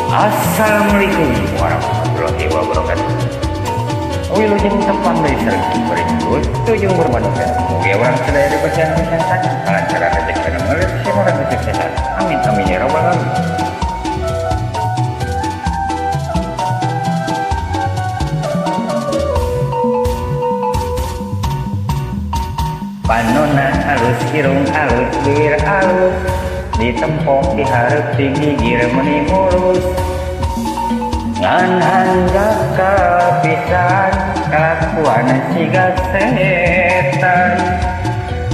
Assalamualaikum warahmatullahi wabarakatuh. Wilujeng tepang dari sergi berikut tujung bermanfaat. Moga orang sedaya dipercaya kesehatan, kelancaran rezeki dan melalui semua kesuksesan. Amin amin ya rabbal alamin. Panona halus hirung halus bibir halus, ditempok diharap digigir meni mulus. Ngan hanjak kapisan kelakuan siga setan,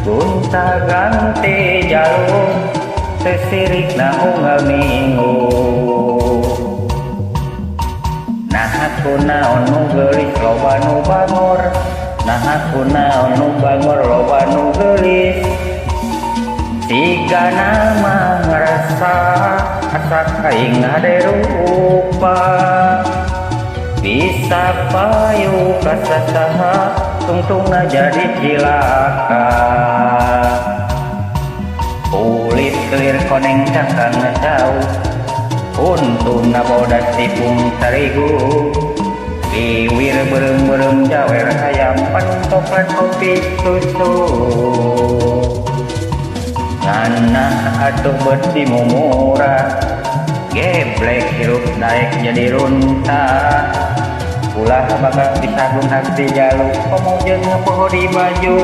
gunta ganti jalur sesirik na unggal minggu. Nah aku naon nu geulis loba nu bangor, nah aku naon nu bangor loba nu geulis. Tiga nama ngerasa asa kaing ade rupa, bisa payu kasasaha tungtungna jadi cilaka. Kulit kelir koneng cangkang ngejauh, untuna bodas tipung tarigu. Biwir berem-berem jawer ayam pan coklat kopi susu. Nganah atuh beti mumurah, geblek hirup naik jadi runta. Ulah bakal disagung hati jaluk, komo jeung poho di baju.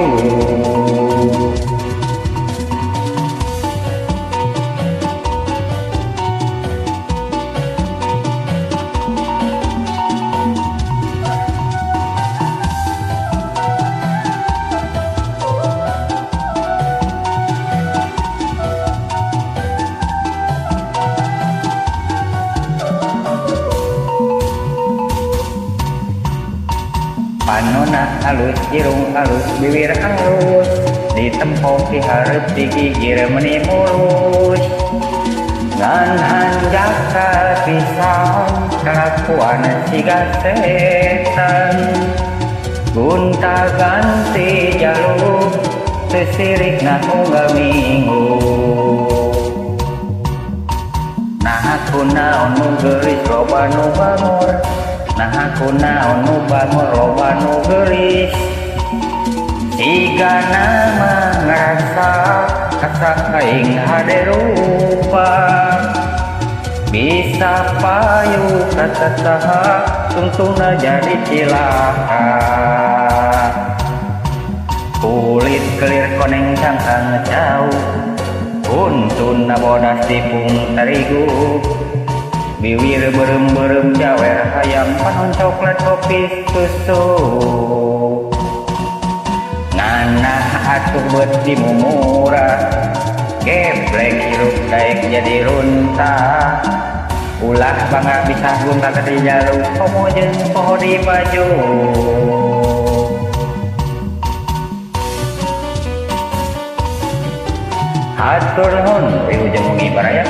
Panona halus irung halus bibir halus, ditempok diharap digigir meni mulus. Ngan hanjak kapisan kelakuan siga setan, gunta ganti jalur sesirik na unggal minggu. Nah aku naon nu geulis loba nu bangor, nah aku naon nu bangor loba nu geulis. Tiga nama ngerasa asa kaing hade rupa, bisa payu kasasaha tungtungna jadi cilaka. Kulit kelir koneng cangkang ngejauh, untuna bodas tipung tarigu. Biwir berem-berem jawer hayam panon coklat kopi susu. Nganah atuh beti mumurah, geblek hirup daek jadi runta. Ulah bangga bisa gunta kati jaluk, komo jeung poho di baju. Hatur nuhun, wilujeng wengi baraya.